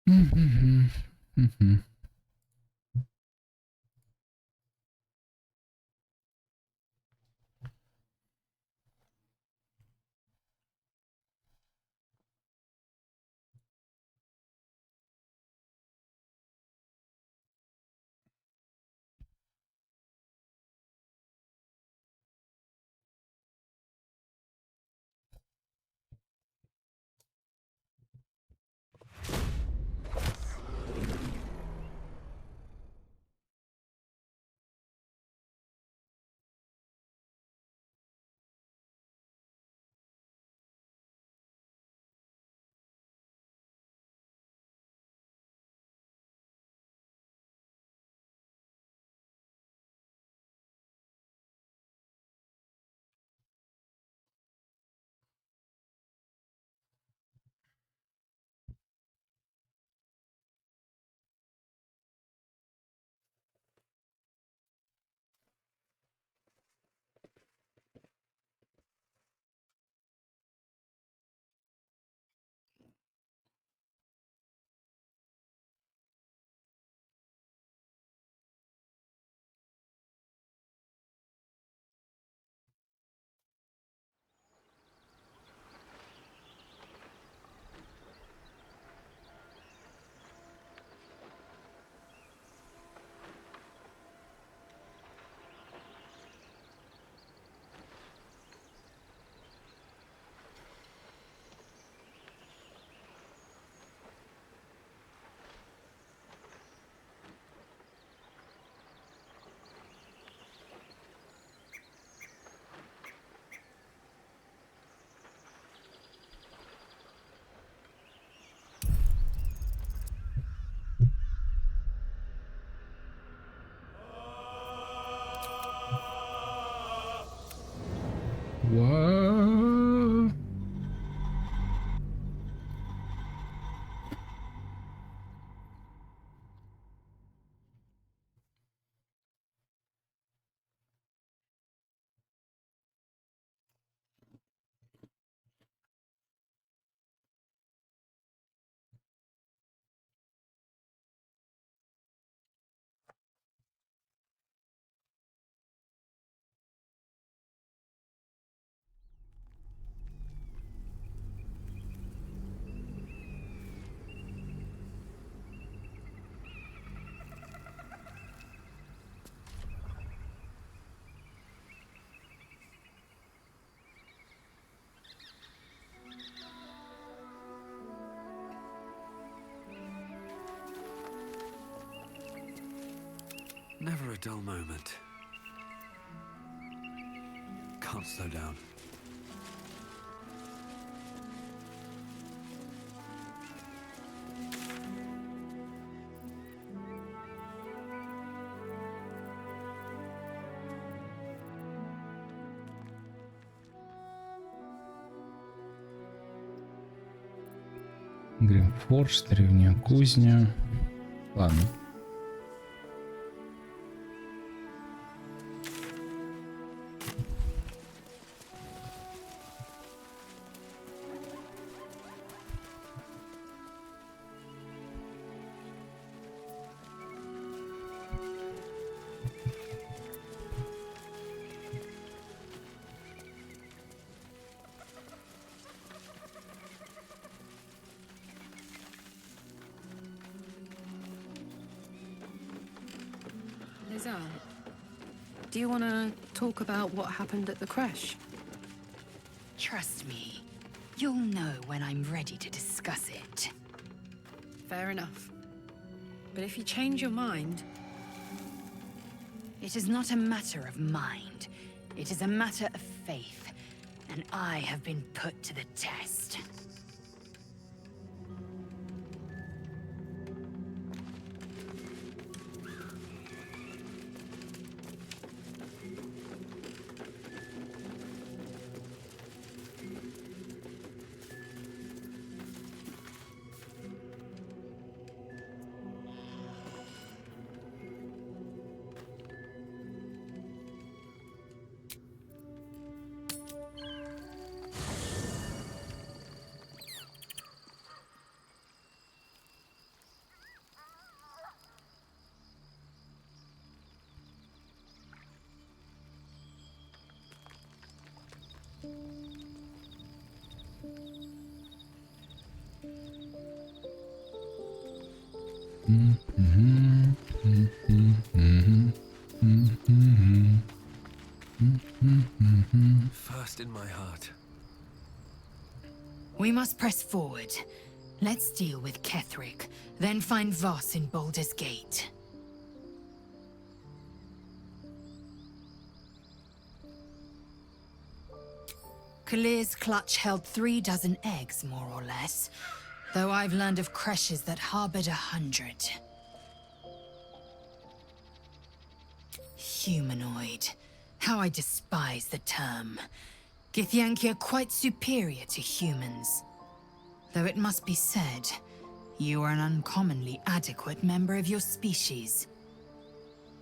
Мгм. Мгм. What? Never a dull moment. Can't slow down. Гримфорж, древняя кузня. Ладно. Do you want to talk about what happened at the crash? Trust me, you'll know when I'm ready to discuss it. Fair enough. But if you change your mind... It is not a matter of mind. It is a matter of faith. And I have been put to the test. First in my heart. We must press forward. Let's deal with Ketherick, then find Voss in Baldurs Gate. Kalir's clutch held 36 eggs, more or less, though I've learned of creches that harbored 100. Humanoid. How I despise the term. Githyanki are quite superior to humans. Though it must be said, you are an uncommonly adequate member of your species.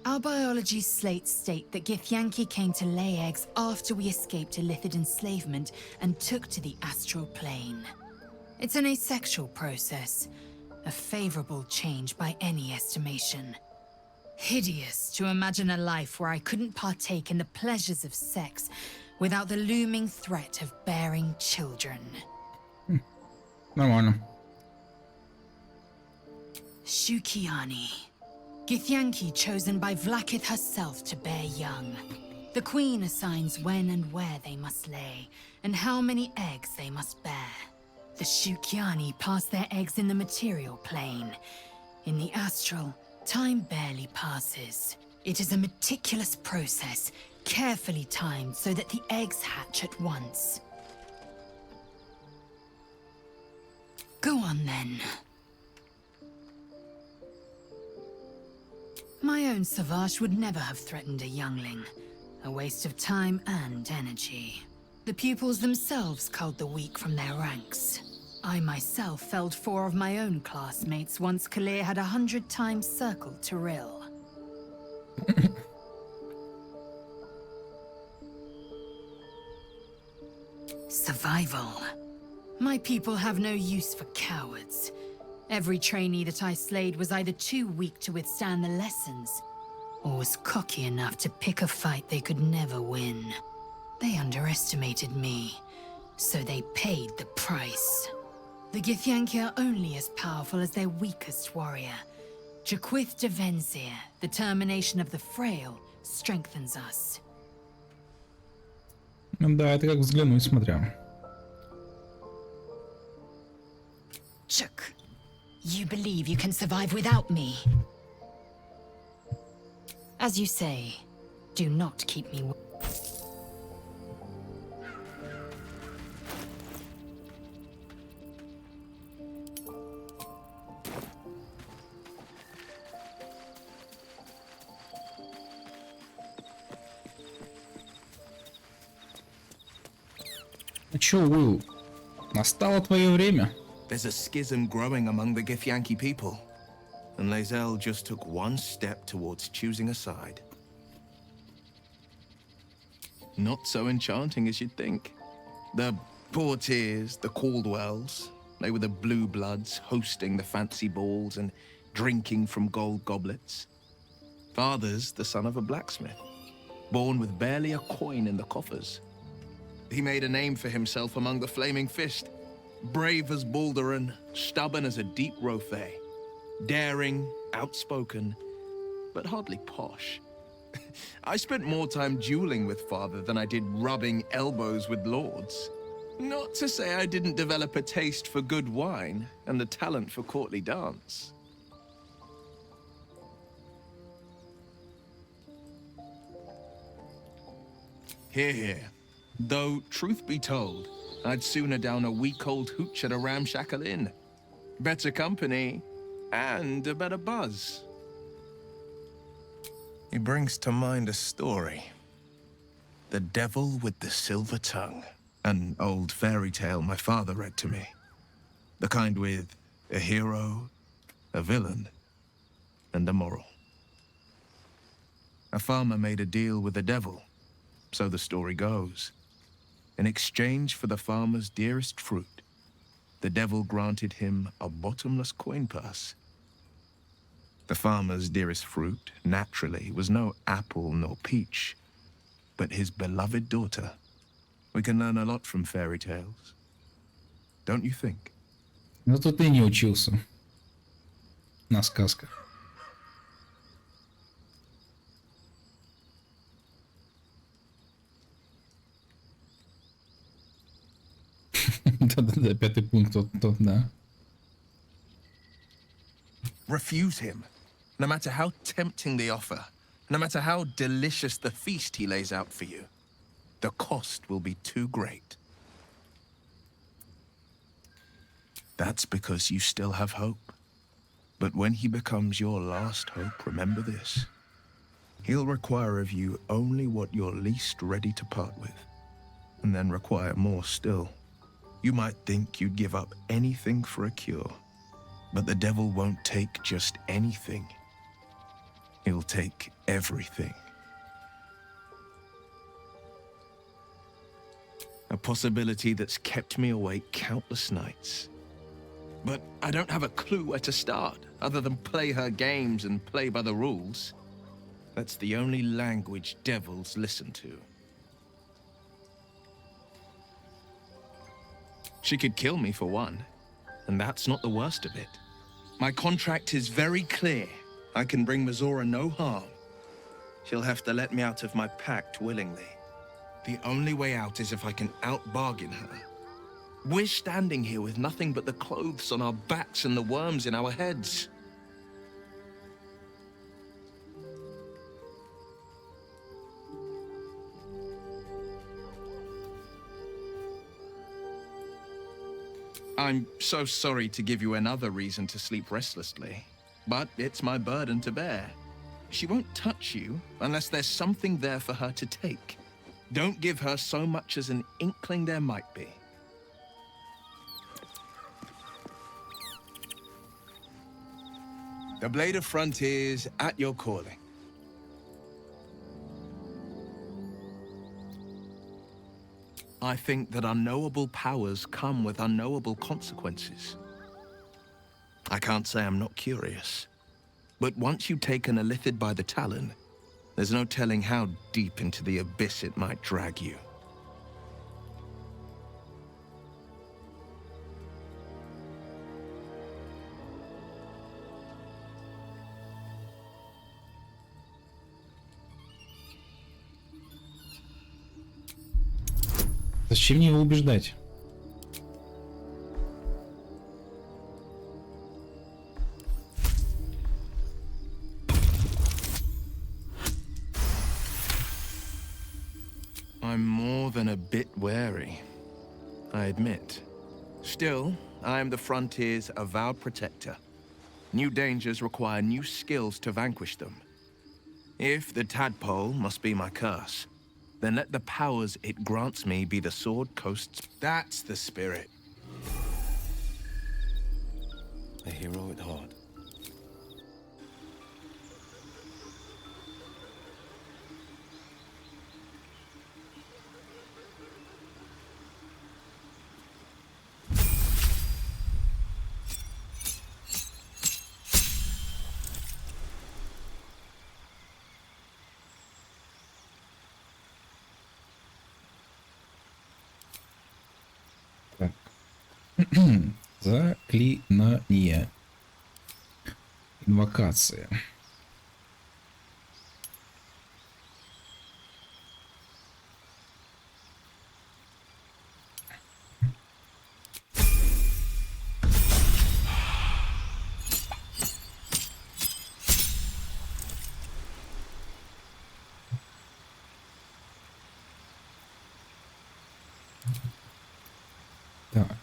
Our biology slates state that Githyanki came to lay eggs after we escaped Illithid enslavement and took to the astral plane. It's an asexual process, a favorable change by any estimation. Hideous to imagine a life where I couldn't partake in the pleasures of sex without the looming threat of bearing children. Нормально. Shukiani. Githyanki chosen by Vlakith herself to bear young. The queen assigns when and where they must lay, and how many eggs they must bear. The Shukiani pass their eggs in the material plane. In the astral, time barely passes. It is a meticulous process, carefully timed so that the eggs hatch at once. Go on then. My own Savage would never have threatened a youngling. A waste of time and energy. The pupils themselves culled the weak from their ranks. I myself felled 4 of my own classmates once Kalir had 100 times circled Tyrell. Survival. My people have no use for cowards. Every trainee that I slayed was either too weak to withstand the lessons, or was cocky enough to pick a fight they could never win. They underestimated me, so they paid the price. The Githyanki are only as powerful as their weakest warrior. Jaquith de Venzir, the termination of the frail, strengthens us. Да, это как взглянуть, смотря. Chuk, you believe you can survive without me? As you say, do not keep me. Ну чё, Уилл, настало твое время. There's a schism growing among the Githyanki people, and Lae'zel just took one step towards choosing a side. Not so enchanting as you'd think. The Portiers, the Caldwells, they were the blue bloods hosting the fancy balls and drinking from gold goblets. Father's the son of a blacksmith, born with barely a coin in the coffers. He made a name for himself among the Flaming Fist. Brave as Balduran, stubborn as a deep Rothay, daring, outspoken, but hardly posh. I spent more time dueling with father than I did rubbing elbows with lords. Not to say I didn't develop a taste for good wine and a talent for courtly dance. Hear, hear. Though, truth be told, I'd sooner down a week-old hooch at a ramshackle inn. Better company, and a better buzz. He brings to mind a story. The Devil with the Silver Tongue. An old fairy tale my father read to me. The kind with a hero, a villain, and a moral. A farmer made a deal with the devil, so the story goes. In exchange for the farmer's dearest fruit, the devil granted him a bottomless coin purse. The farmer's dearest fruit, naturally, was no apple nor peach, but his beloved daughter. We can learn a lot from fairy tales. Don't you think? Ну тут ты не учился. на сказках. Да-да-да, пятый пункт, вот, да. Refuse him, no matter how tempting the offer, no matter how delicious the feast he lays out for you. The cost will be too great. That's because you still have hope. But when he becomes your last hope, remember this. He'll require of you only what you're least ready to part with, and then require more still. You might think you'd give up anything for a cure, but the devil won't take just anything. He'll take everything. A possibility that's kept me awake countless nights. But I don't have a clue where to start, other than play her games and play by the rules. That's the only language devils listen to. She could kill me for one, and that's not the worst of it. My contract is very clear. I can bring Mazora no harm. She'll have to let me out of my pact willingly. The only way out is if I can out-bargain her. We're standing here with nothing but the clothes on our backs and the worms in our heads. I'm so sorry to give you another reason to sleep restlessly, but it's my burden to bear. She won't touch you unless there's something there for her to take. Don't give her so much as an inkling there might be. The Blade of Frontiers at your calling. I think that unknowable powers come with unknowable consequences. I can't say I'm not curious, but once you've taken a lithid by the talon, there's no telling how deep into the abyss it might drag you. Зачем мне его убеждать? I'm more than a bit wary, I admit. Still, I am the Frontier's avowed protector. New dangers require new skills to vanquish them. If the tadpole must be my curse, then let the powers it grants me be the Sword Coast's. That's the spirit. A hero at heart. Так. Заклинание. Инвокация. Так.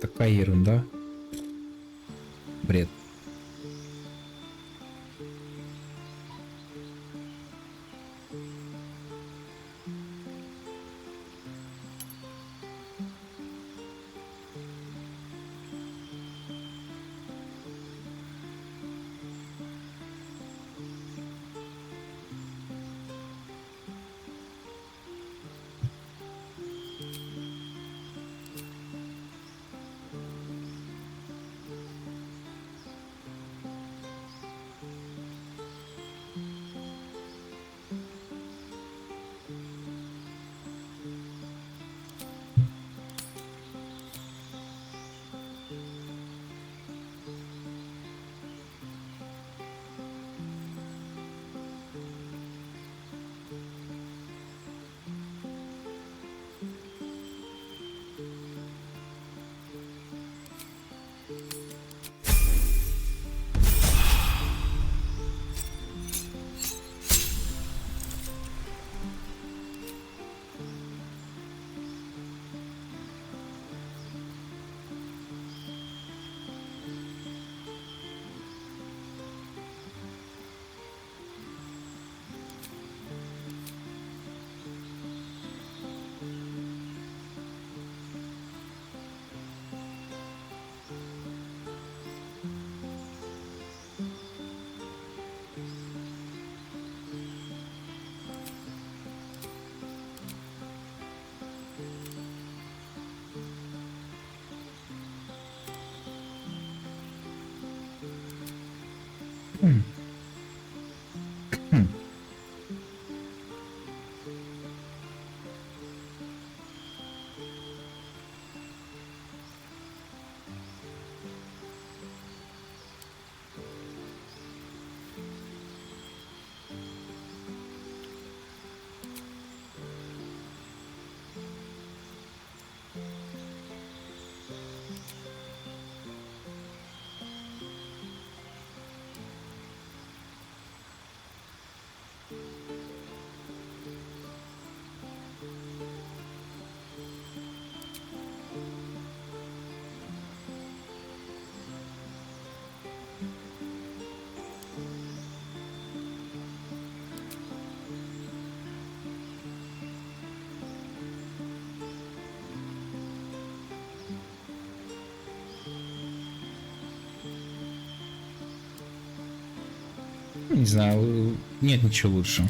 Такая ерунда. Бред. Не знаю, нет ничего лучше.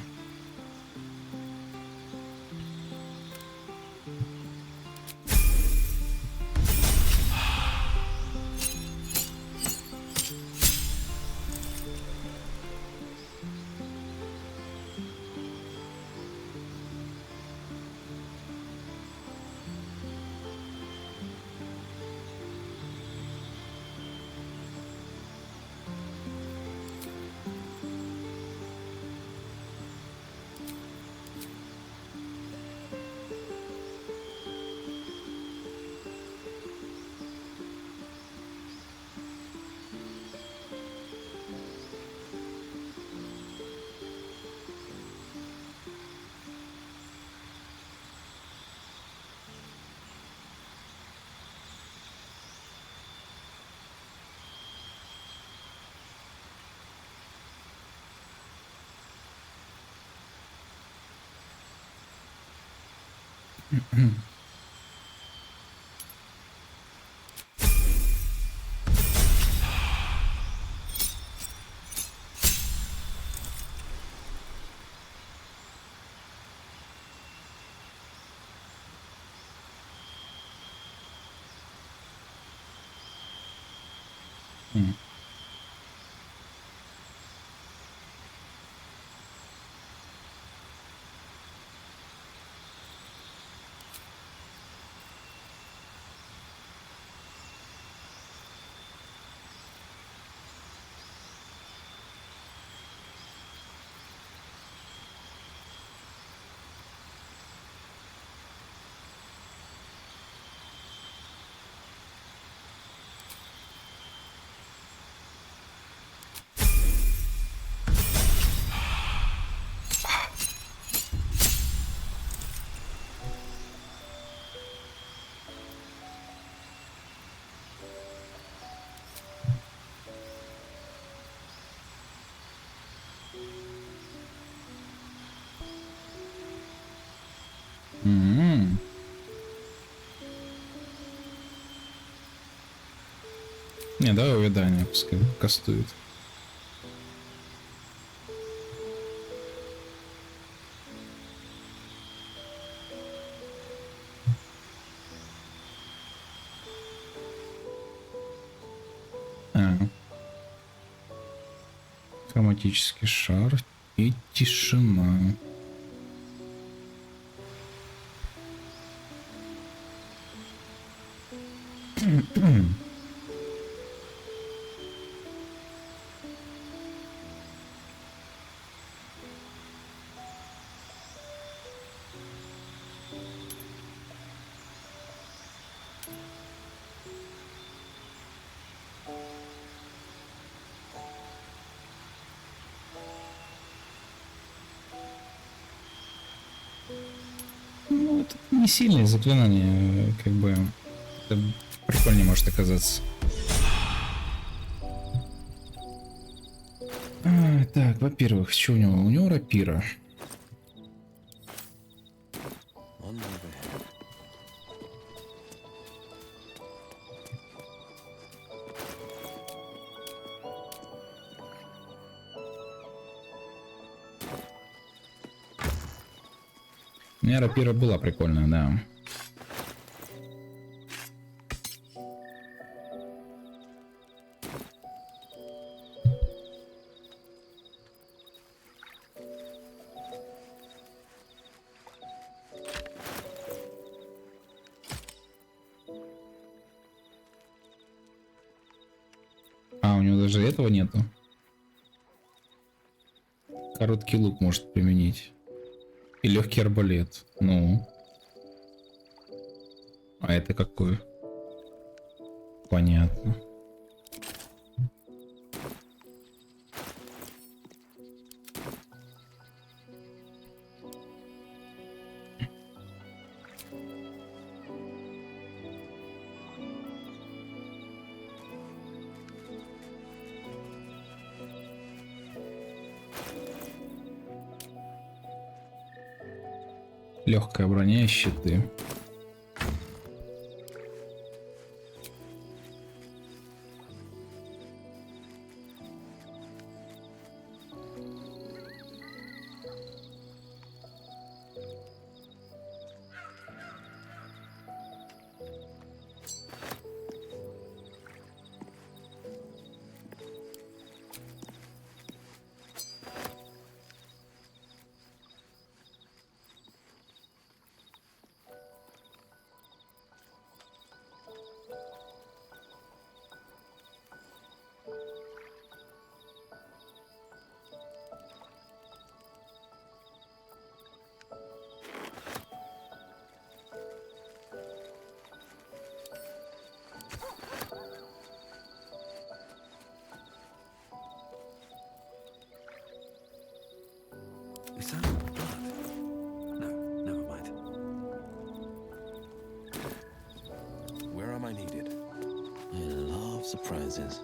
Не, давай увядание пускай кастует. Хроматический шар и тишина. Ну, это не сильное заклинание, как бы. Это прикольнее может оказаться. Так, во-первых, что у него? У него рапира. On my way. У меня рапира была прикольная, да. А, у него даже этого нету. Короткий лук может применить. И легкий арбалет. Ну. А это какой? Понятно. Легкая броня и щиты. Is that blood? No, never mind. Where am I needed? I love surprises.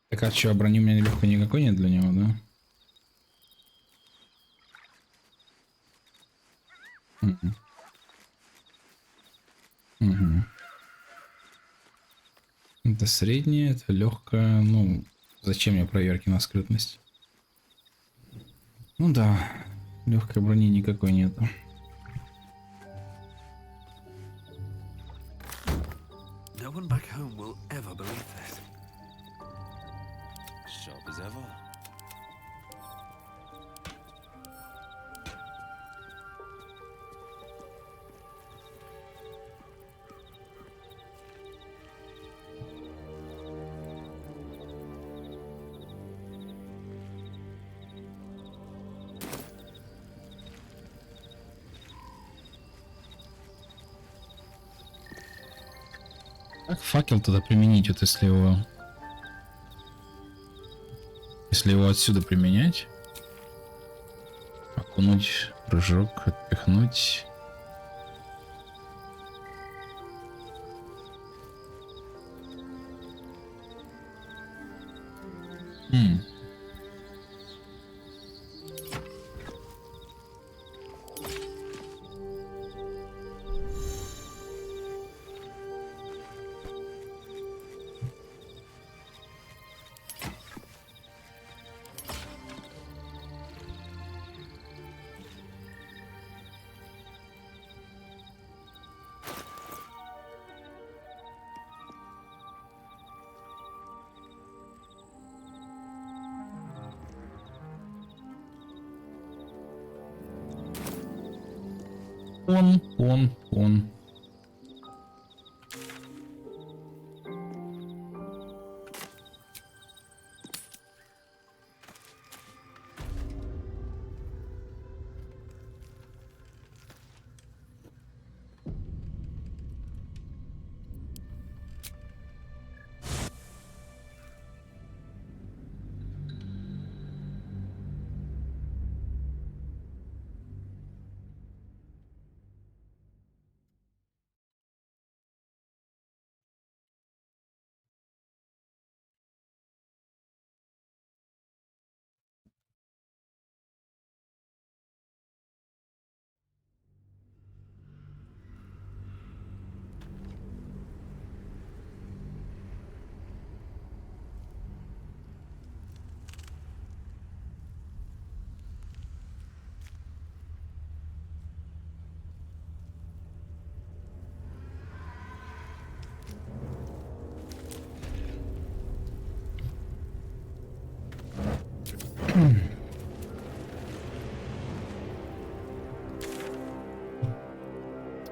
Так, а что, брони у меня легкой никакой нет для него, да? Мгм. Мгм. Это среднее, это легкое. Ну, зачем мне проверки на скрытность? Ну да, легкой брони никакой нету. No one back home will ever believe this. Sharp as ever. Как факел тогда применить, вот если его... Если его отсюда применять? Окунуть, прыжок, отпихнуть. М. Он.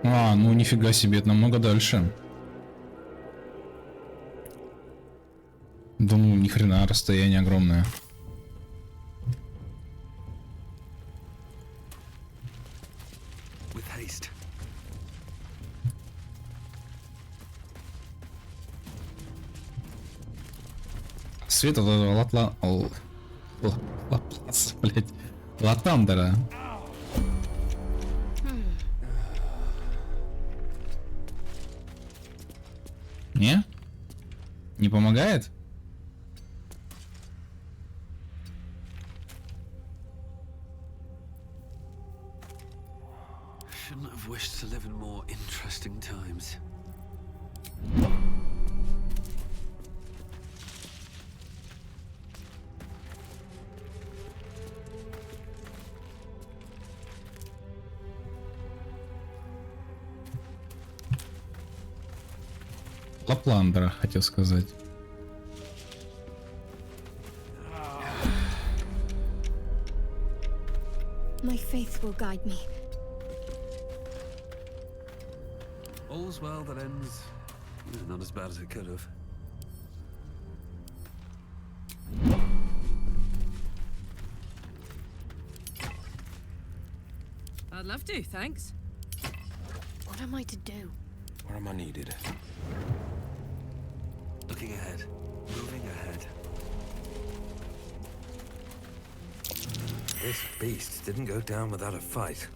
А, ну нифига себе, это намного дальше. Да ну, ни хрена, расстояние огромное. With haste. Свет от этого Лапласа, блять. Латандера. Не? Не помогает? Shouldn't have wished to live in more interesting times. Лапландера, хотел сказать. My faith will guide me. All's well that ends. Not as bad as it could have. I'd love to, thanks. What am I to do? Where am I needed? Looking ahead. Moving ahead. This beast didn't go down without a fight.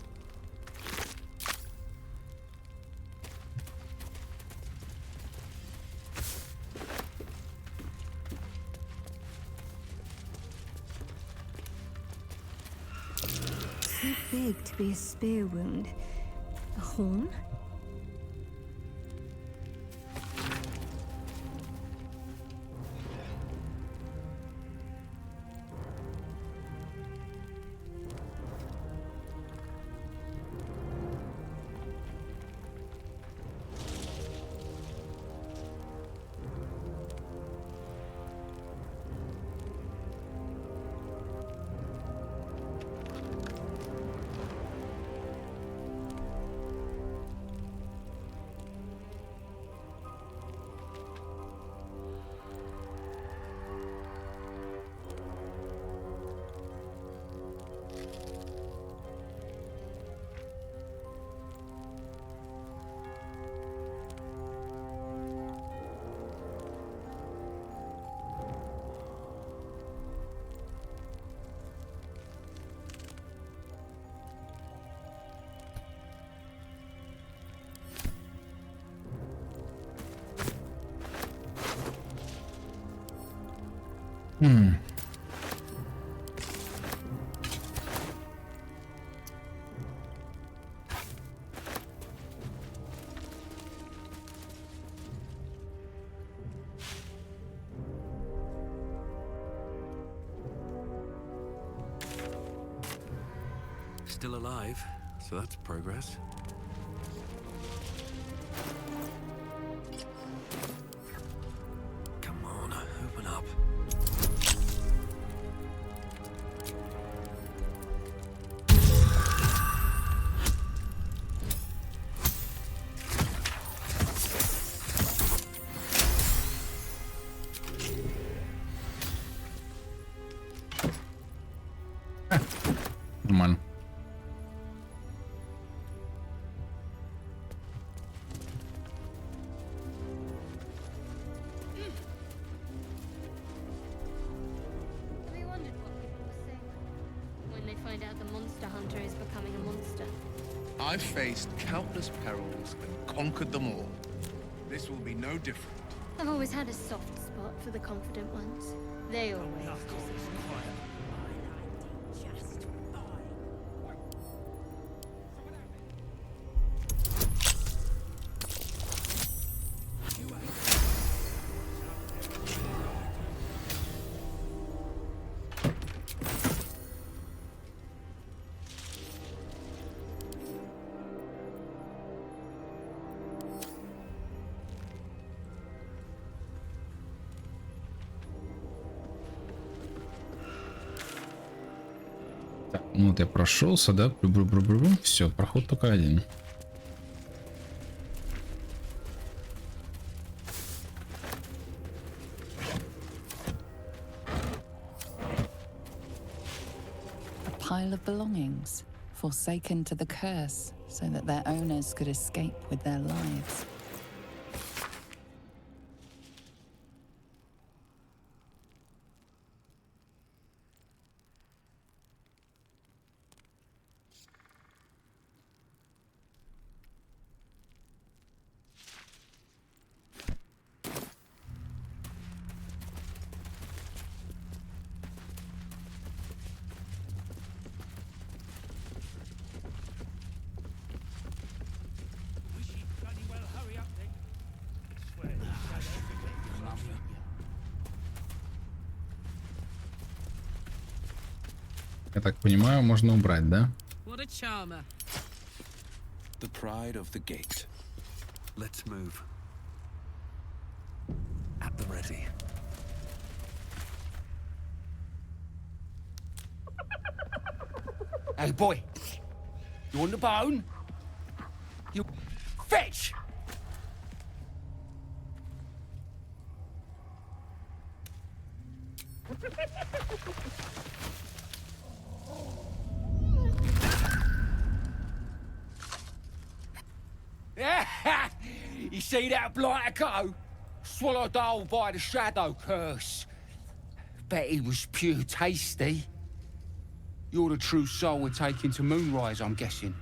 Too big to be a spear wound. A horn? Still alive, so that's progress. Come on, open up. Нормально. Have you wondered what people will say when they find out the monster hunter is becoming a monster? I've faced countless perils and conquered them all. This will be no different. I've always had a soft spot for the confident ones. They always Ну вот я прошелся, да? Все, проход только один. A pile of belongings, forsaken to the curse, so that their owners could escape with their lives. Я так понимаю, можно убрать, да? What a charmer. The pride of the gate. Let's move. At the ready. Hey, boy. You want the bone? You... Fetch! You see that blighter go? Swallowed whole by the shadow curse. Bet he was pure tasty. You're the true soul we're taking to Moonrise, I'm guessing.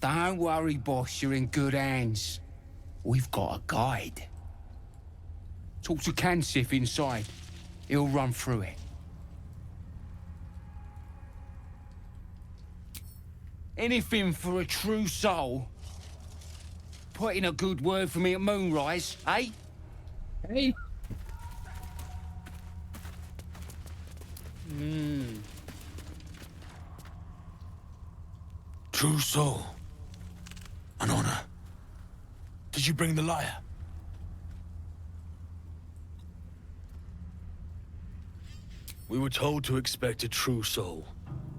Don't worry, boss, you're in good hands. We've got a guide. Talk to Kansif inside. He'll run through it. Anything for a true soul. Put in a good word for me at Moonrise, eh? Hey. True soul. An honor. Did you bring the lyre? We were told to expect a true soul.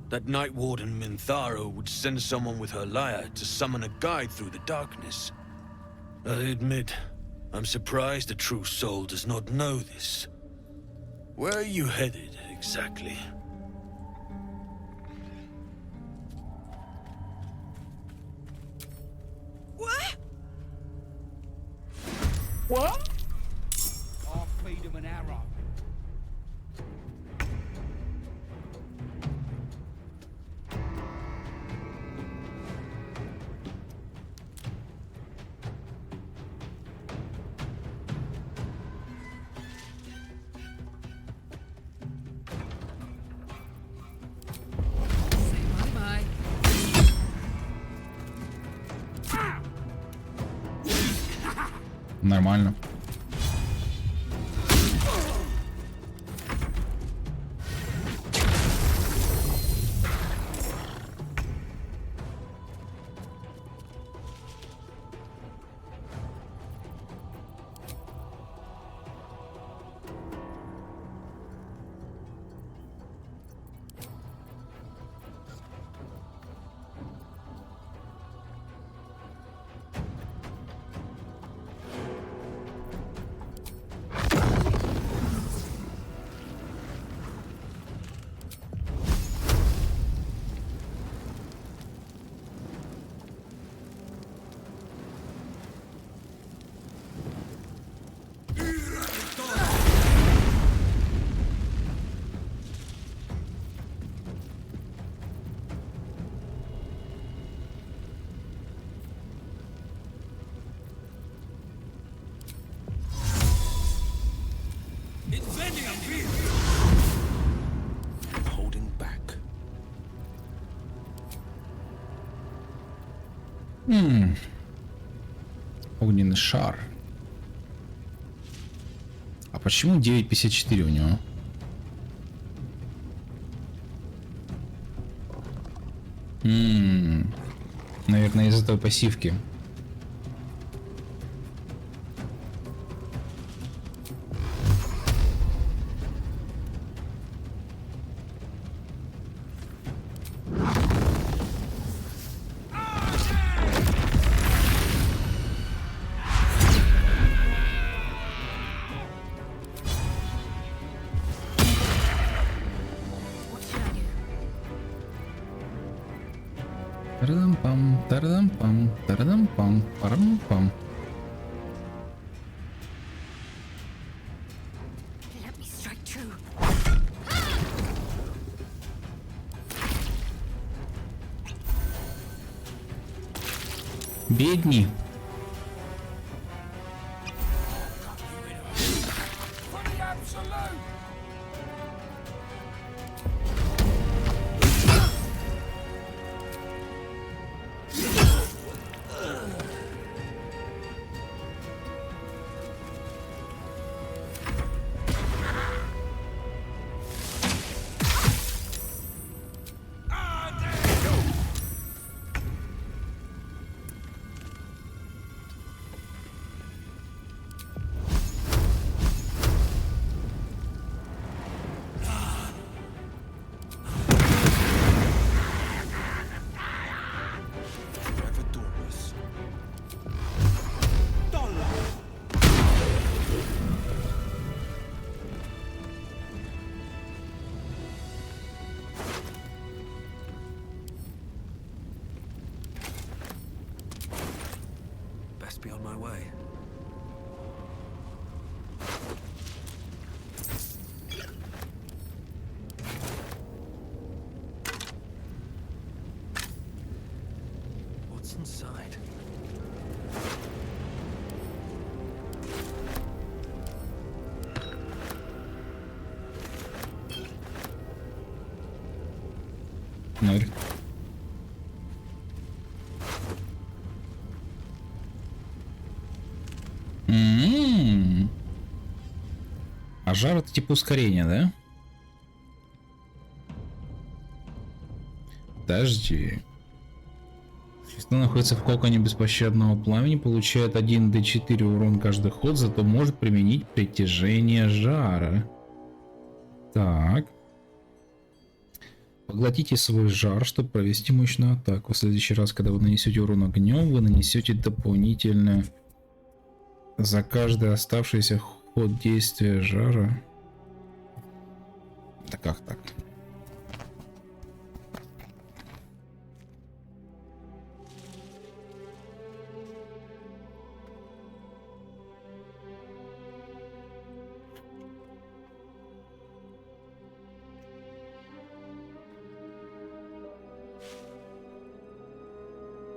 That Night Warden Minthara would send someone with her lyre to summon a guide through the darkness. I admit, I'm surprised a true soul does not know this. Where are you headed, exactly? What? I'll feed him an arrow. Say bye-bye. Нормально. Holding back. Огненный шар. А почему 9.54 у него? Наверное, из-за той пассивки. Тарадам-пам, тарадам-пам, тарадам-пам, парам-пам. Let me strike true. Бедни. For the absolute! Forever dauntless. Best be on my way. What's inside? Норь. А жар это типа ускорение, да? Подожди. Если находится в коконе беспощадного пламени, получает 1d4 урон каждый ход, зато может применить притяжение жара. Так. Поглотите свой жар, чтобы провести мощную атаку. В следующий раз, когда вы нанесете урон огнем, вы нанесете дополнительно за каждый оставшийся ход действия жара. Да как так?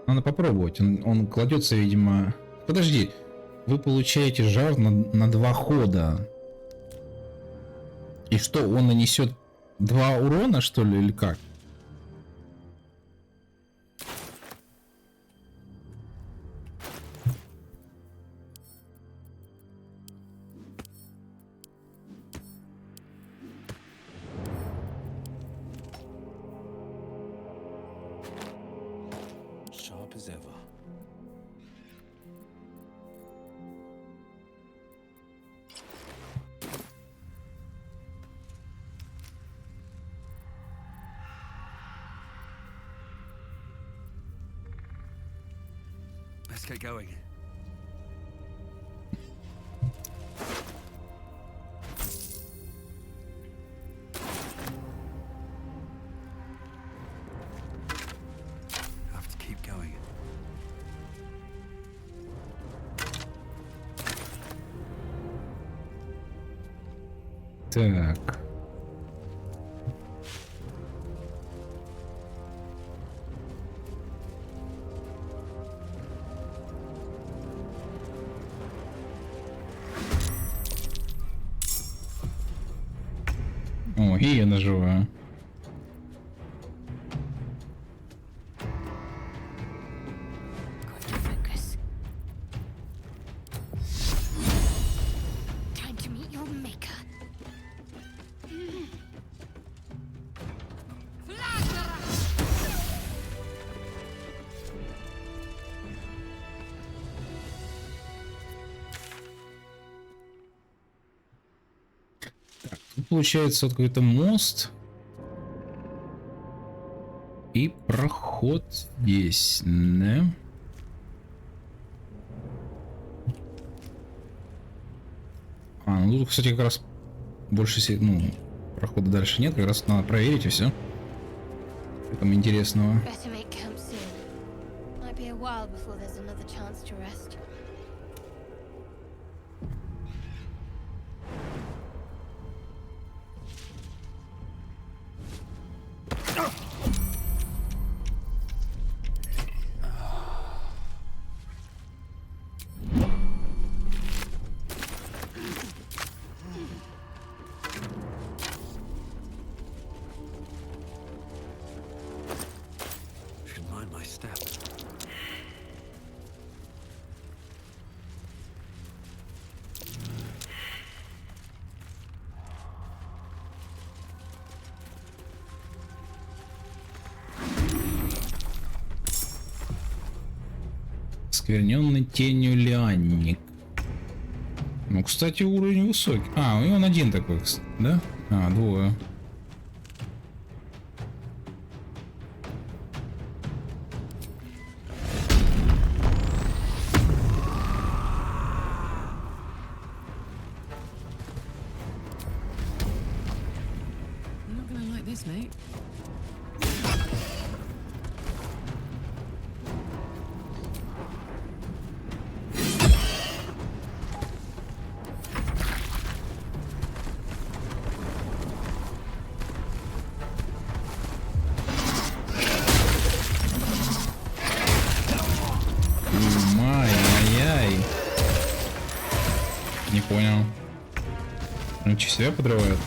Надо попробовать. Он кладется, видимо... Подожди. Вы получаете жар на 2 хода. И что, он нанесет 2 урона, что ли, или как? Sharp as ever. Let's get going. Have to keep going. Так. О, и я наживаю. Got to focus. Time to meet your maker. Тут получается вот какой-то мост. И проход здесь, да? Ну тут, кстати, как раз больше, ну, прохода дальше нет, как раз надо проверить и все. Что там интересного. Better make camp soon. while before there's another chance to rest. Should mind my step. Скверненный тенью лианник. Ну, кстати, уровень высокий. А, и он один такой, да? А, двое. I'm not gonna like this, mate. Ай-яй. Не понял. Он что, себя подрывает?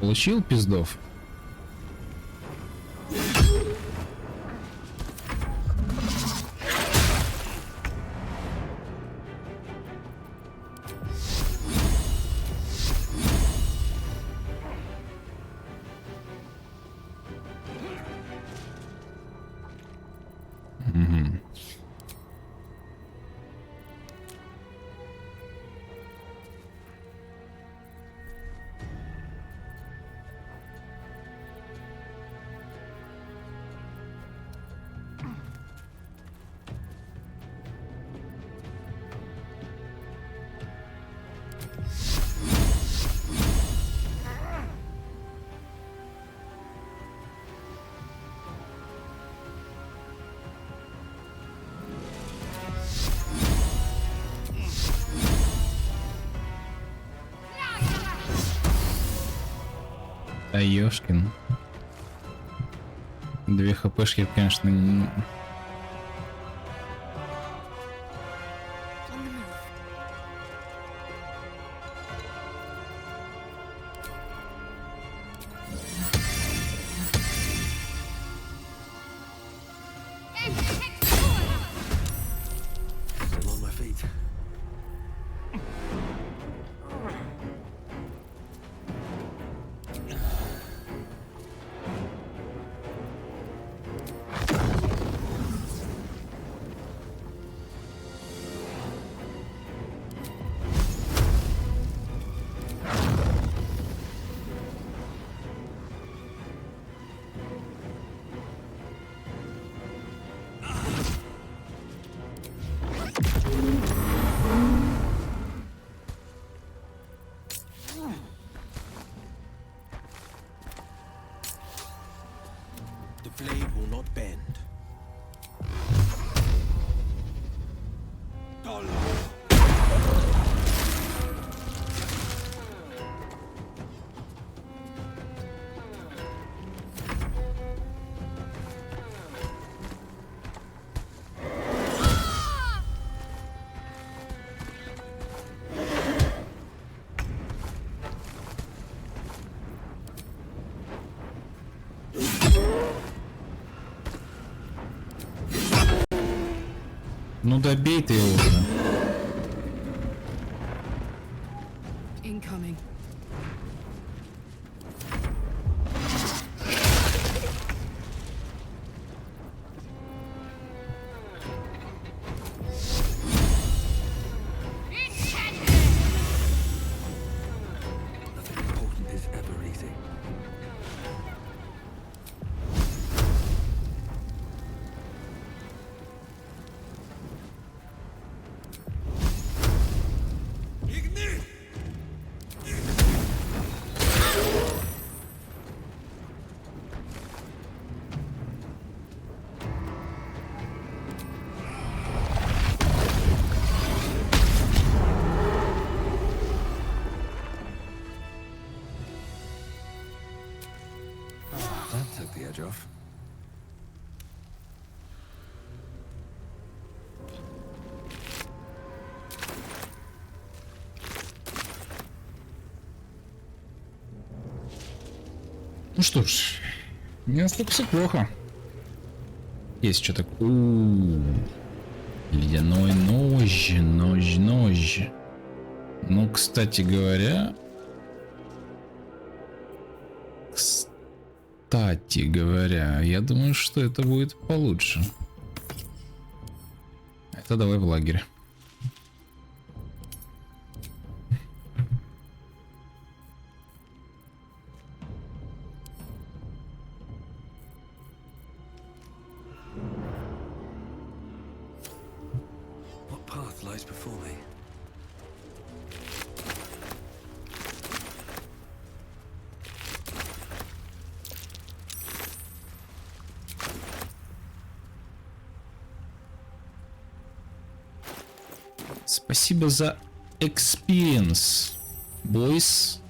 Получил пиздов? Да ёшкин. 2 хпшки, конечно, не... Still on my feet. The blade will not bend. Ну добей ты его уже. Incoming. Nothing important is ever easy. That took the edge off. Ну что ж, не настолько все плохо. Есть что так. Ледяной нож. Ну, кстати говоря, я думаю, что это будет получше. Это давай в лагерь. What path lies before me? Спасибо за experience, boys.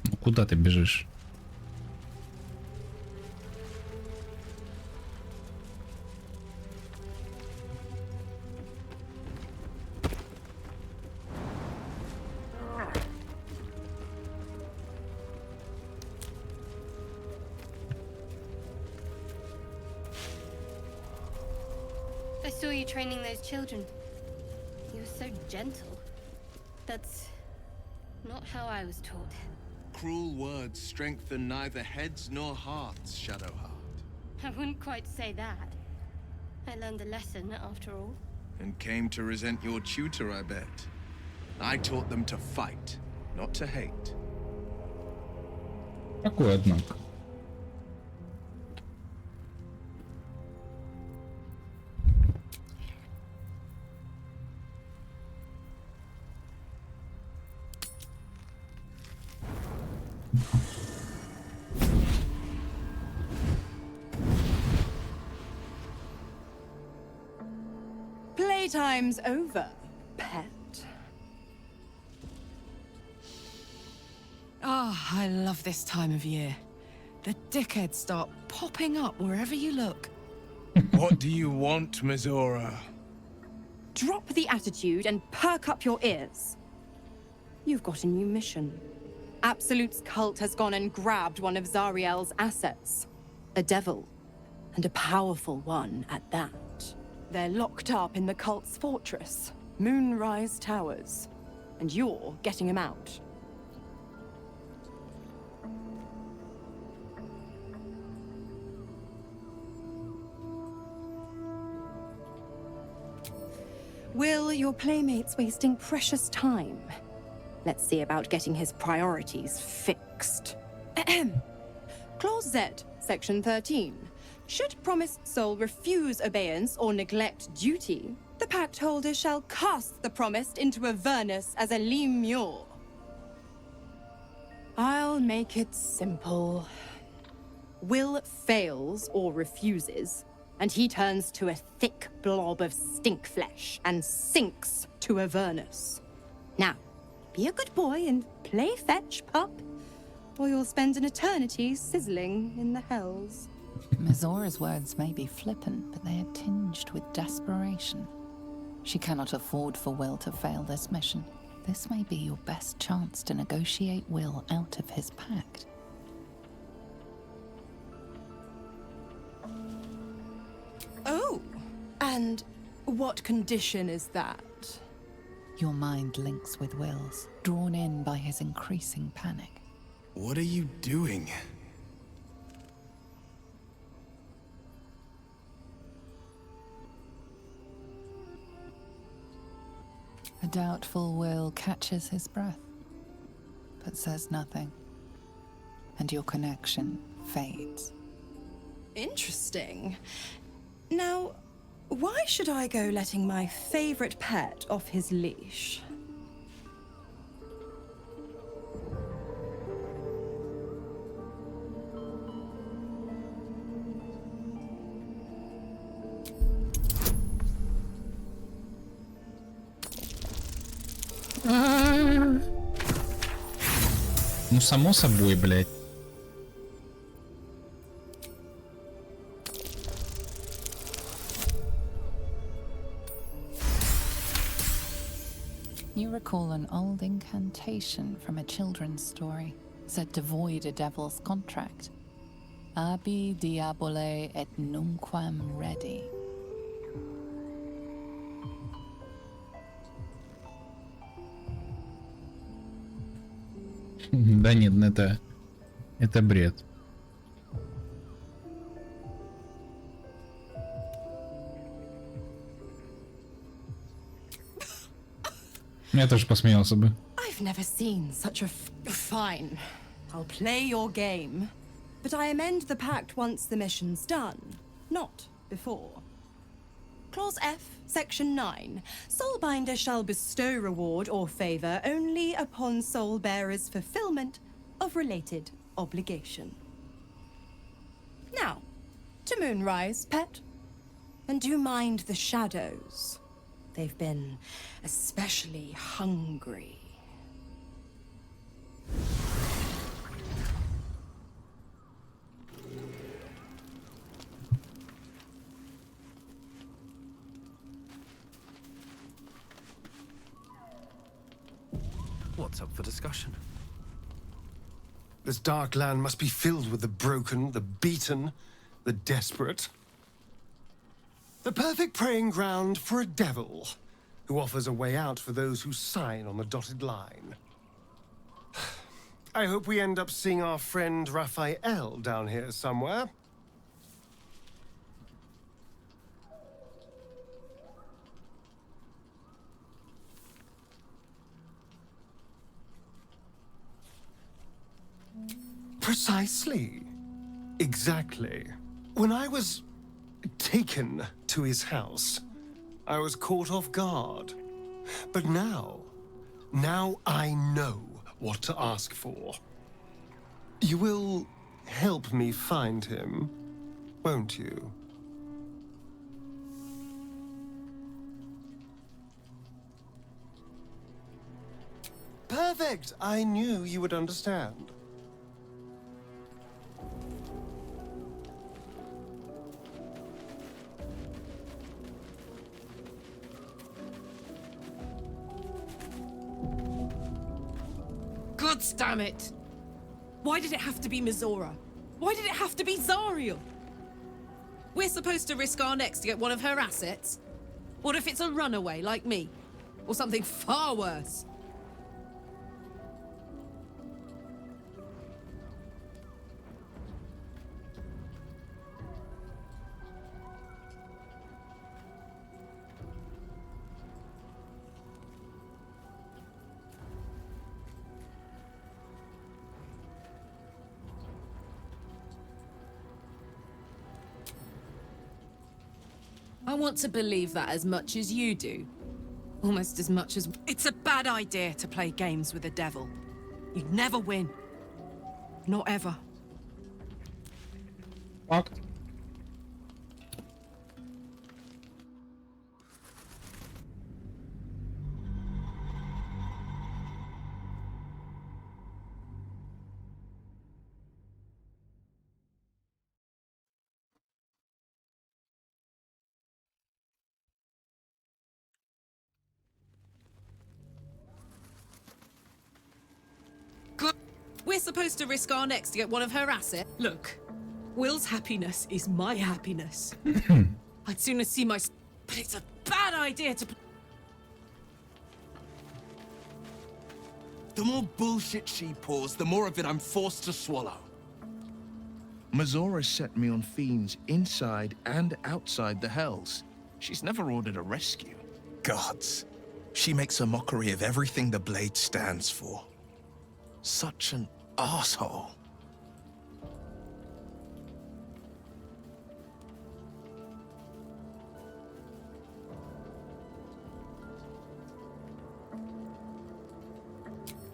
Ну, куда ты бежишь? I saw you training those children. You were so gentle. That's not how I was taught. Cruel words strengthen neither heads nor hearts, Shadowheart. I wouldn't quite say that. I learned a lesson after all. And came to resent your tutor, I bet. I taught them to fight, not to hate. Какой, однако. Playtime's over, pet. Ah, I love this time of year. The dickheads start popping up wherever you look. What do you want, Mizora? Drop the attitude and perk up your ears. You've got a new mission. Absolute's cult has gone and grabbed one of Zariel's assets. A devil, and a powerful one at that. They're locked up in the cult's fortress, Moonrise Towers, and you're getting them out. Will, your playmate's wasting precious time. Let's see about getting his priorities fixed. Clause Z, Section 13. Should promised soul refuse obeyance or neglect duty, the pact holder shall cast the promised into Avernus as a lemure. I'll make it simple. Will fails or refuses, and he turns to a thick blob of stink flesh and sinks to Avernus. Now, be a good boy and play fetch, pup, or you'll spend an eternity sizzling in the hells. Mizora's words may be flippant, but they are tinged with desperation. She cannot afford for Will to fail this mission. This may be your best chance to negotiate Will out of his pact. And what condition is that? Your mind links with Will's, drawn in by his increasing panic. What are you doing? A doubtful Will catches his breath, but says nothing, and your connection fades. Interesting. Now, why should I go letting my favorite pet off his leash? Ну, само собой, блядь. You recall an old incantation from a children's story, said to void a devil's contract. Abi diabole et nunquam redi. Да нет, это бред. Я тоже посмеялся бы. I've never seen such a fine. I'll play your game, but I amend the pact once the mission's done, not before. Clause F, Section 9. Soulbinder shall bestow reward or favor only upon soul bearer's fulfillment of related obligation. Now, to Moonrise, pet. And do mind the shadows. They've been especially hungry. What's up for discussion? This dark land must be filled with the broken, the beaten, the desperate. The perfect preying ground for a devil who offers a way out for those who sign on the dotted line. I hope we end up seeing our friend Raphael down here somewhere. Precisely. Exactly. When I was taken to his house, I was caught off guard. But now I know what to ask for. You will help me find him, won't you? Perfect! I knew you would understand. God damn it! Why did it have to be Mizora? Why did it have to be Zariel? We're supposed to risk our necks to get one of her assets? What if it's a runaway like me? Or something far worse? I want to believe that as much as you do. Almost as much as... It's a bad idea to play games with the devil. You'd never win. Not ever. Fuck. We're supposed to risk our necks to get one of her assets. Look, Will's happiness is my happiness. I'd sooner see my... But it's a bad idea to... The more bullshit she pours, the more of it I'm forced to swallow. Mizora set me on fiends inside and outside the Hells. She's never ordered a rescue. Gods. She makes a mockery of everything the Blade stands for. Such an asshole.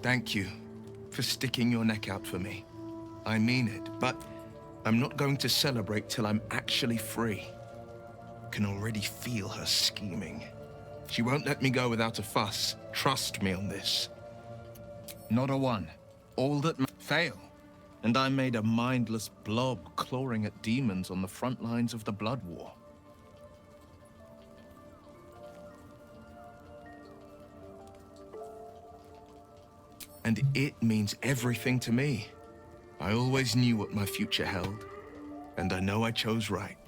Thank you for sticking your neck out for me. I mean it, but I'm not going to celebrate till I'm actually free. Can already feel her scheming. She won't let me go without a fuss. Trust me on this. Not a one. All that fail. And I made a mindless blob clawing at demons on the front lines of the Blood War. And it means everything to me. I always knew what my future held, and I know I chose right.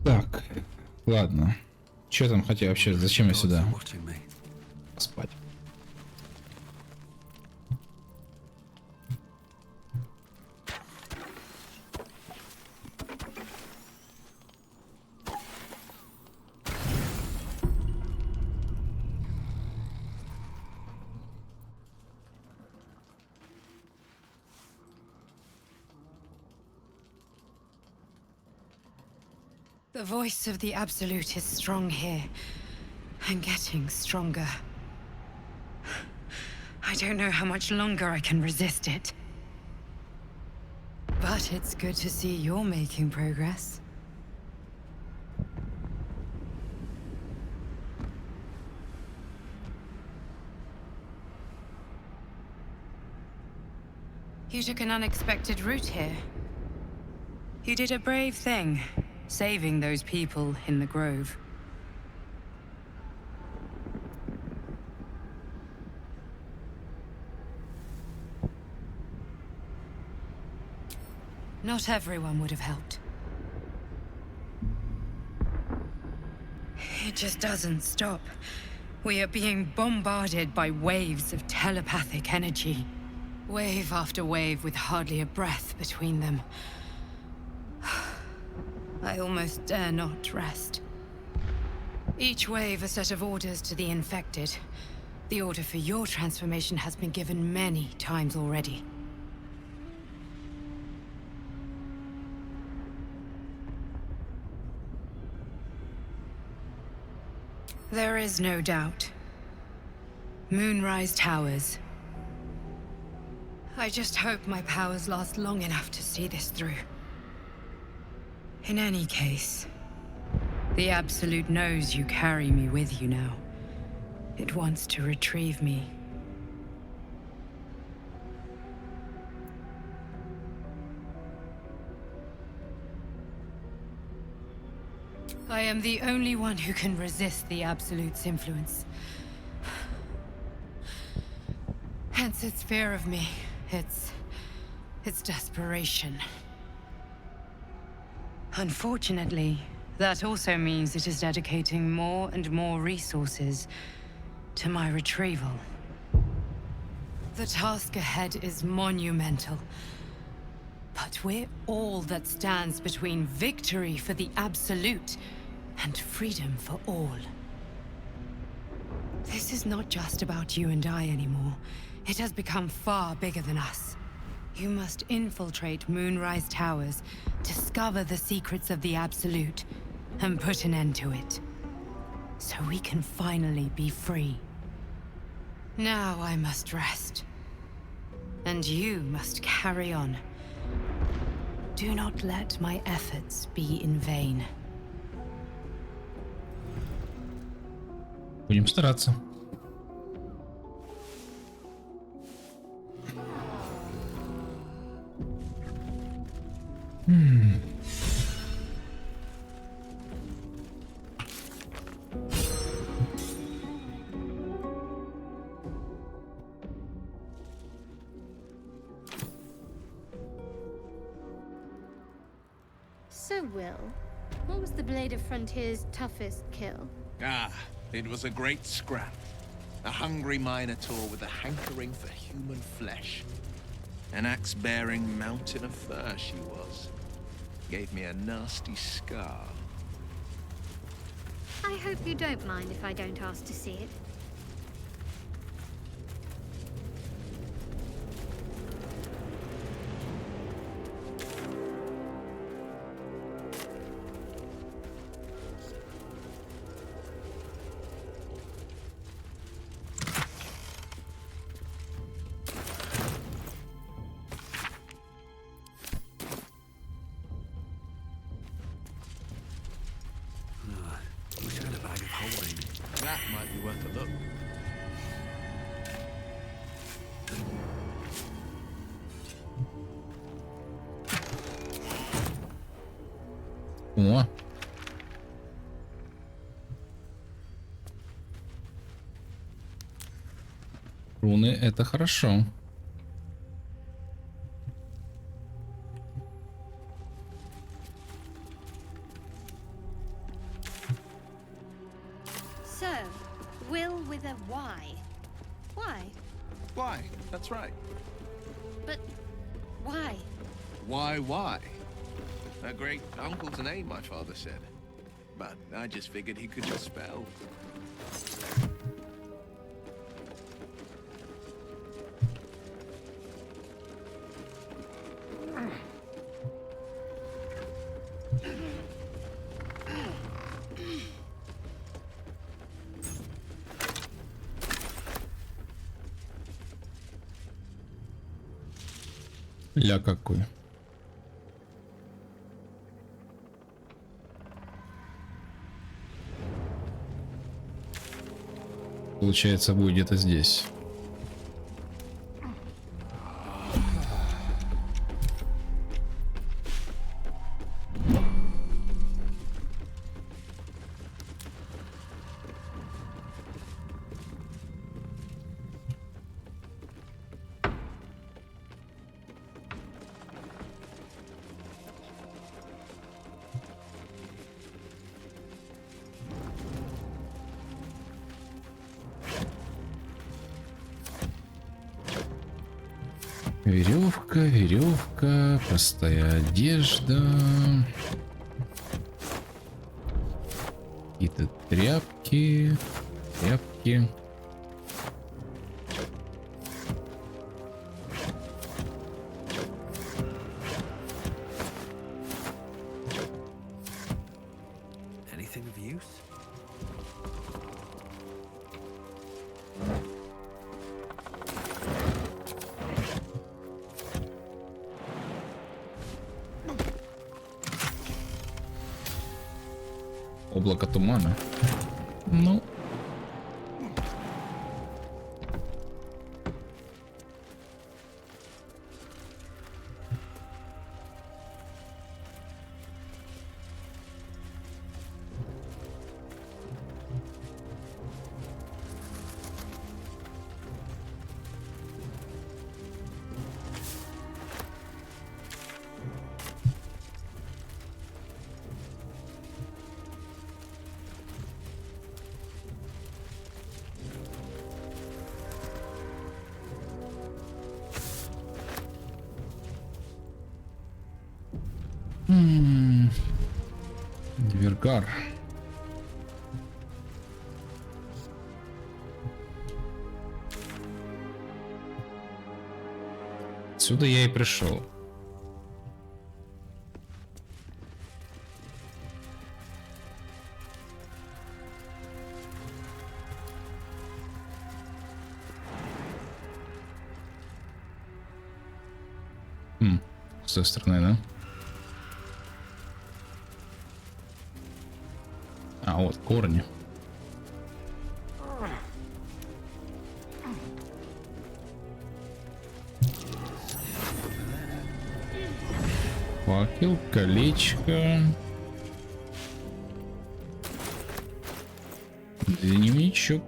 Так, ладно. Че там хотя вообще? Зачем я сюда? Спать. The voice of the Absolute is strong here, and getting stronger. I don't know how much longer I can resist it. But it's good to see you're making progress. You took an unexpected route here. You did a brave thing. Saving those people in the grove. Not everyone would have helped. It just doesn't stop. We are being bombarded by waves of telepathic energy. Wave after wave with hardly a breath between them. I almost dare not rest. Each wave a set of orders to the infected. The order for your transformation has been given many times already. There is no doubt. Moonrise Towers. I just hope my powers last long enough to see this through. In any case, the Absolute knows you carry me with you now. It wants to retrieve me. I am the only one who can resist the Absolute's influence. Hence its fear of me, its desperation. Unfortunately, that also means it is dedicating more and more resources to my retrieval. The task ahead is monumental. But we're all that stands between victory for the Absolute and freedom for all. This is not just about you and I anymore. It has become far bigger than us. You must infiltrate Moonrise Towers, discover the secrets of the Absolute, and put an end to it. So we can finally be free. Now I must rest. And you must carry on. Do not let my efforts be in vain. Будем стараться. So, Will, what was the Blade of Frontier's toughest kill? Ah, it was a great scrap. A hungry minotaur with a hankering for human flesh. An axe-bearing mountain of fur she was. Gave me a nasty scar. I hope you don't mind if I don't ask to see it. That might be worth a look. О. Руны — это хорошо. So, Will with a Y. Why? Why? That's right. But why? Why? A great uncle's name, my father said. But I just figured he could just spell. Ля какой. Получается, будет где-то здесь. Веревка, простая одежда. Какие-то тряпки. Anything of use? Облако тумана. Ну. Дивергар. Отсюда я и пришел. С той стороны, да? А, вот корни. Факел, колечко. Дневничок.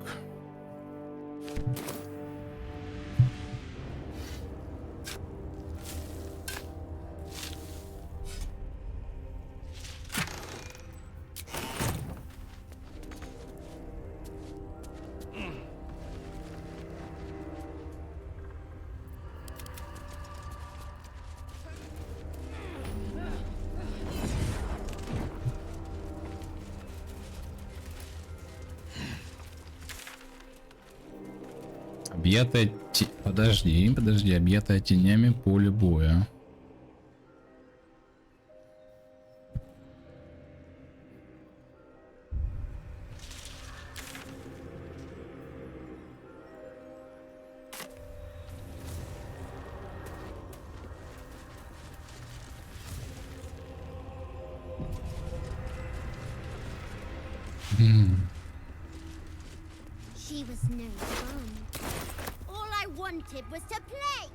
Объятая Подожди, объятая тенями поле боя. She was no fun. All I wanted was to play.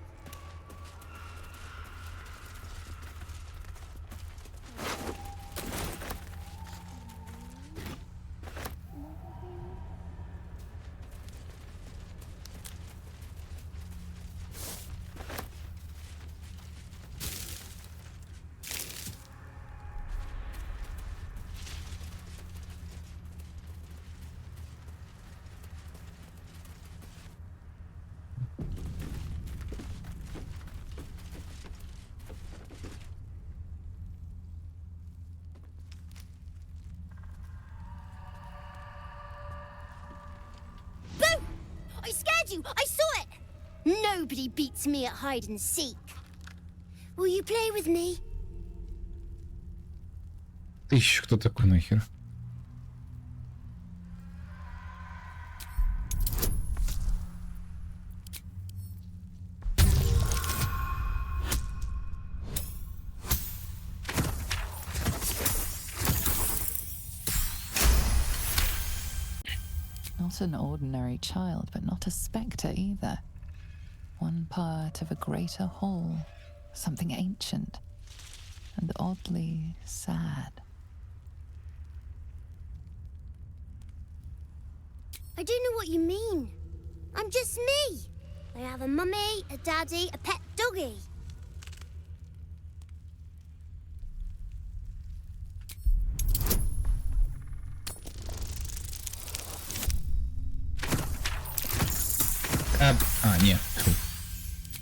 I scared you! I saw it! Nobody beats me at hide and seek. Will you play with me? Ты еще кто такой нахер? Not an ordinary child, but not a spectre either. One part of a greater whole, something ancient and oddly sad. I don't know what you mean. I'm just me. I have a mummy, a daddy, a pet doggy. Нет.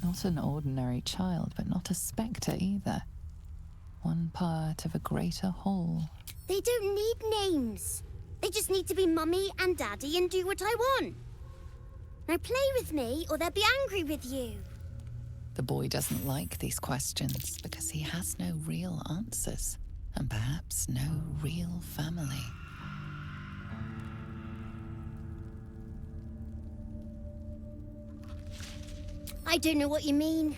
Not an ordinary child, but not a spectre either. One part of a greater whole. They don't need names. They just need to be mummy and daddy and do what I want. Now play with me or they'll be angry with you. The boy doesn't like these questions because he has no real answers and perhaps no real family. I don't know what you mean.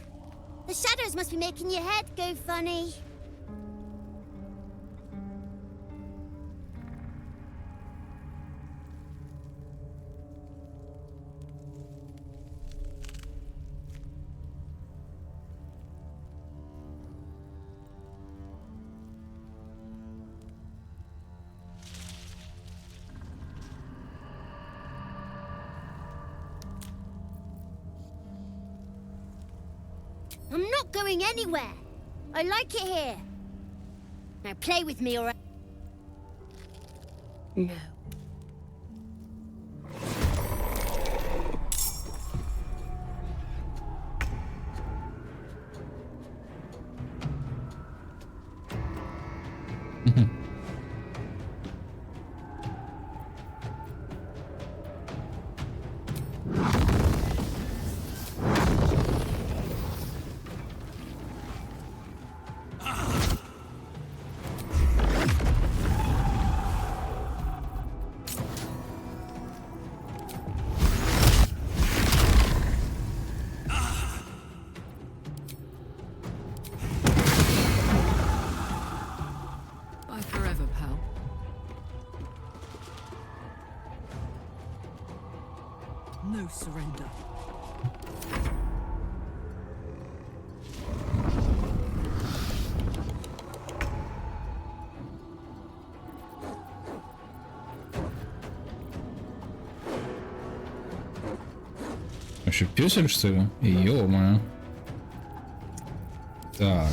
The shadows must be making your head go funny. I'm not going anywhere. I like it here. Now play with me or... No. No surrender. Еще пёсель, что ли? Ё-моё. Так.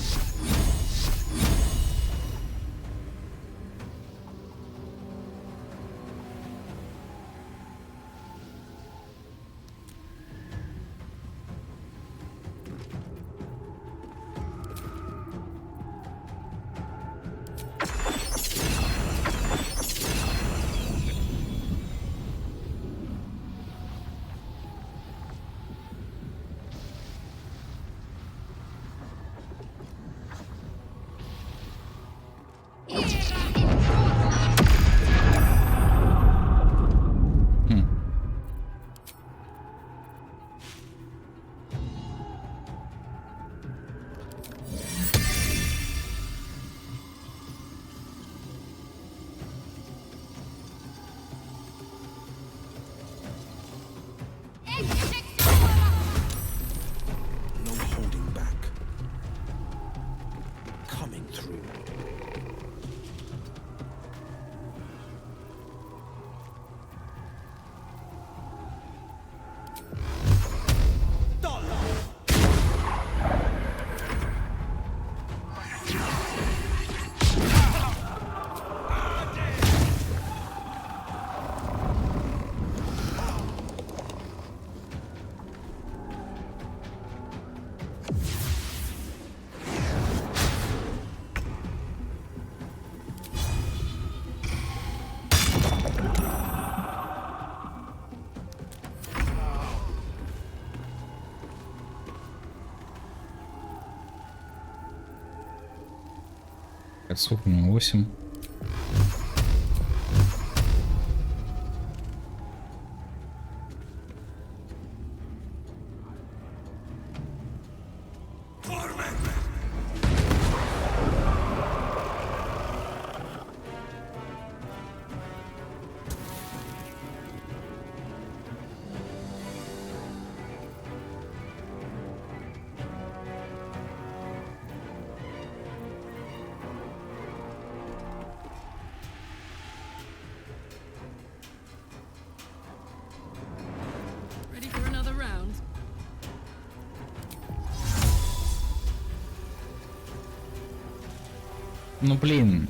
Сколько у него? 8. Ну блин.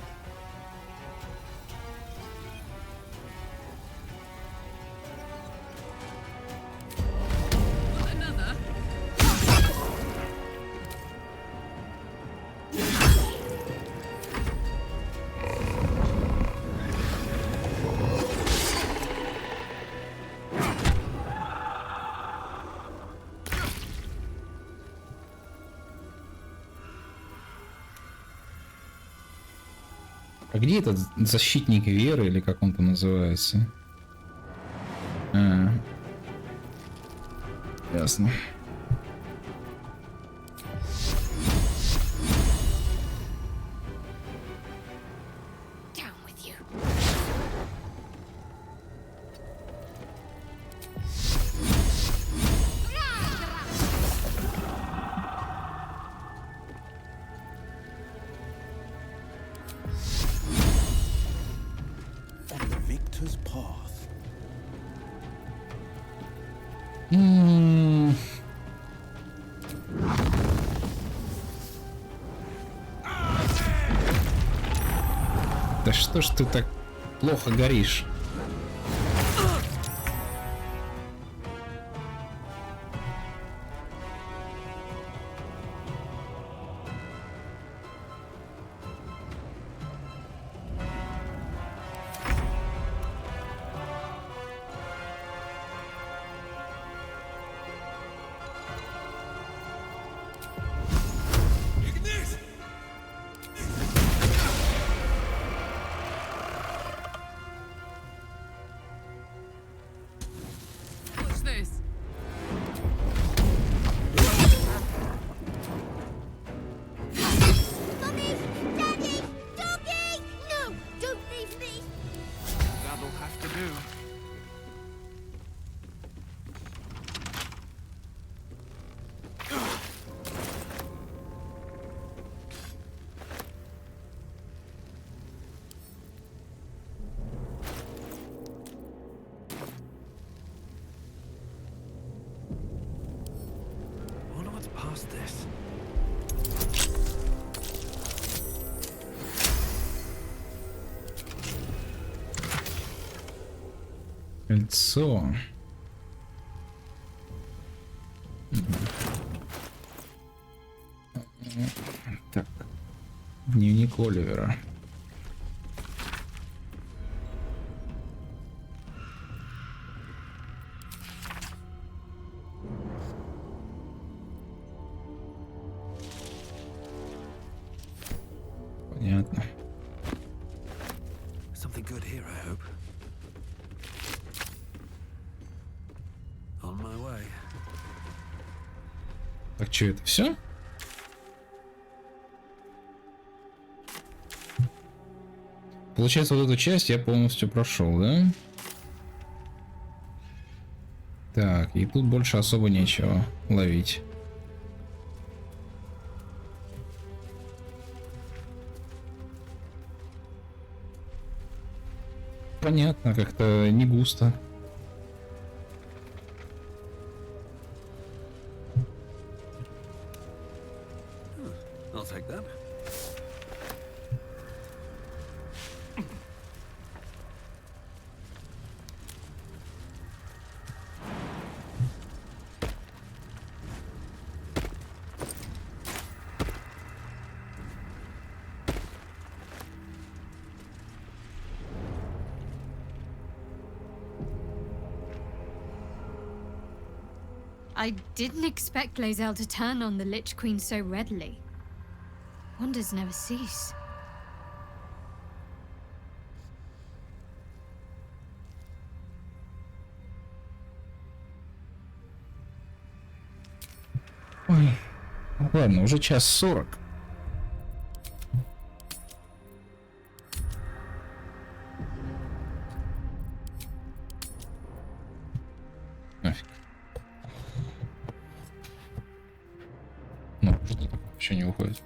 А где этот защитник веры, или как он там называется? Ясно. Да что ж ты так плохо горишь? Watch this. Mummy! Daddy! Doggy! No! Don't leave me! That'll have to do. I wonder what's past this. Кольцо. Так. Дневник Оливера. Понятно. Something good here, I hope. On my way. Так, что это все? Получается, вот эту часть я полностью прошел, да? Так, и тут больше особо нечего ловить. Понятно, как-то не густо. I'll take that. I didn't expect Lae'zel to turn on the Lich Queen so readily. Wonders never cease. Ой, ладно, уже 1:40. Нафиг. Ну, что-то вообще не выходит.